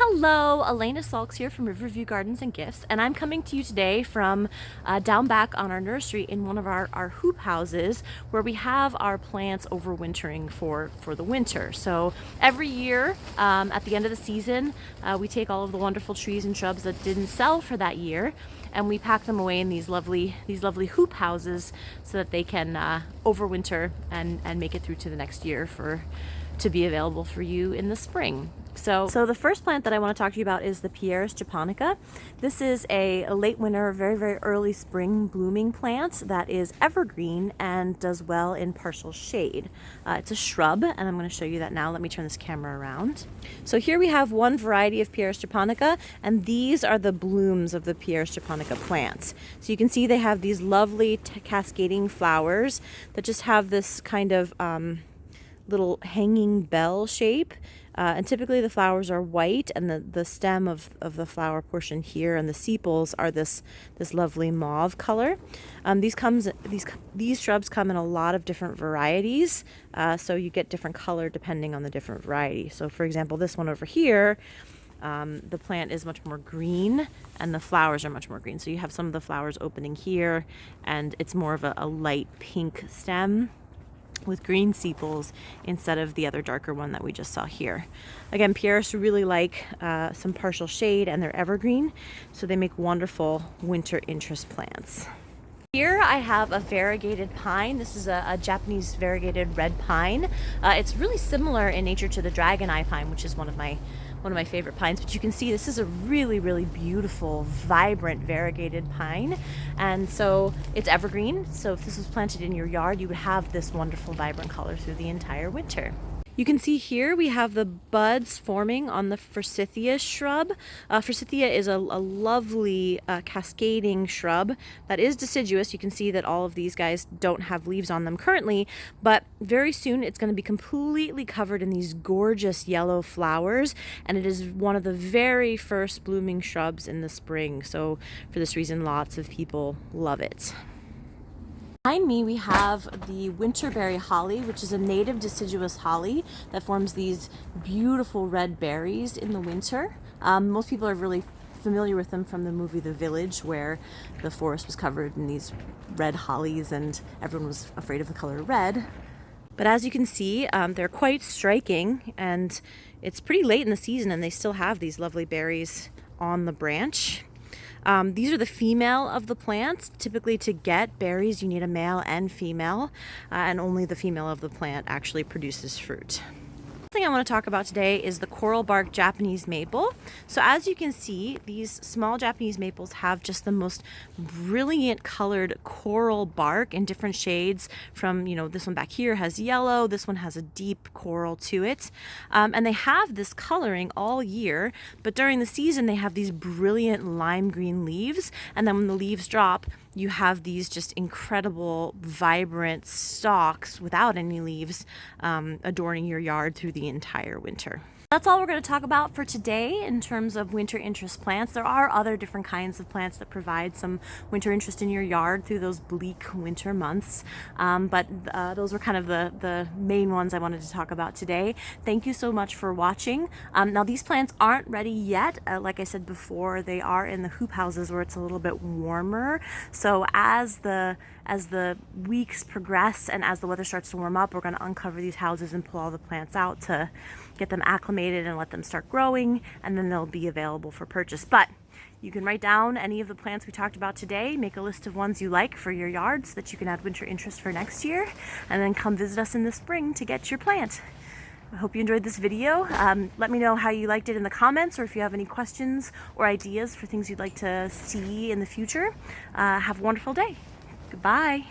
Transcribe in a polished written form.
Hello, Alaina Salks here from Riverview Gardens and Gifts, and I'm coming to you today from down back on our nursery in one of our hoop houses where we have our plants overwintering for the winter. So every year at the end of the season, we take all of the wonderful trees and shrubs that didn't sell for that year and we pack them away in these lovely hoop houses so that they can overwinter and make it through to the next year to be available for you in the spring. So the first plant that I want to talk to you about is the Pierres Japonica. This is a late winter, very early spring blooming plant that is evergreen and does well in partial shade. It's a shrub, and I'm going to show you that now. Let me turn this camera around. So here we have one variety of Pierres Japonica, and these are the blooms of the Pierres Japonica plants. So you can see they have these lovely cascading flowers that just have this kind of little hanging bell shape. And typically the flowers are white, and the stem of the flower portion here and the sepals are this lovely mauve color. These shrubs come in a lot of different varieties, so you get different color depending on the different variety. So for example, this one over here, the plant is much more green and the flowers are much more green. So you have some of the flowers opening here, and it's more of a light pink stem with green sepals instead of the other darker one that we just saw here. Again, Pierres really like some partial shade, and they're evergreen, so they make wonderful winter interest plants. Here I have a variegated pine. This is a Japanese variegated red pine. It's really similar in nature to the dragon eye pine, which is one of my favorite pines, but you can see this is a really beautiful, vibrant variegated pine, and so it's evergreen. So if this was planted in your yard, you would have this wonderful vibrant color through the entire winter. You can see here we have the buds forming on the Forsythia shrub. Forsythia is a lovely cascading shrub that is deciduous. You can see that all of these guys don't have leaves on them currently, but very soon it's going to be completely covered in these gorgeous yellow flowers, and it is one of the very first blooming shrubs in the spring. So for this reason, lots of people love it. Behind me we have the winterberry holly, which is a native deciduous holly that forms these beautiful red berries in the winter. Most people are really familiar with them from the movie The Village, where the forest was covered in these red hollies and everyone was afraid of the color red. But as you can see, they're quite striking, and it's pretty late in the season and they still have these lovely berries on the branch. These are the female of the plants. Typically to get berries you need a male and female, and only the female of the plant actually produces fruit. The thing I want to talk about today is the coral bark Japanese maple. So as you can see, these small Japanese maples have just the most brilliant colored coral bark in different shades. From, this one back here has yellow, this one has a deep coral to it, and they have this coloring all year, but during the season they have these brilliant lime green leaves, and then when the leaves drop, you have these just incredible, vibrant stalks without any leaves adorning your yard through the entire winter. That's all we're going to talk about for today in terms of winter interest plants. There are other different kinds of plants that provide some winter interest in your yard through those bleak winter months, but those were kind of the main ones I wanted to talk about today. Thank you so much for watching. Now these plants aren't ready yet. Like I said before, they are in the hoop houses where it's a little bit warmer. So as the weeks progress and as the weather starts to warm up, we're going to uncover these houses and pull all the plants out to get them acclimated and let them start growing, and then they'll be available for purchase. But you can write down any of the plants we talked about today, make a list of ones you like for your yard so that you can add winter interest for next year, and then come visit us in the spring to get your plant. I hope you enjoyed this video. Let me know how you liked it in the comments, or if you have any questions or ideas for things you'd like to see in the future. Have a wonderful day. Goodbye.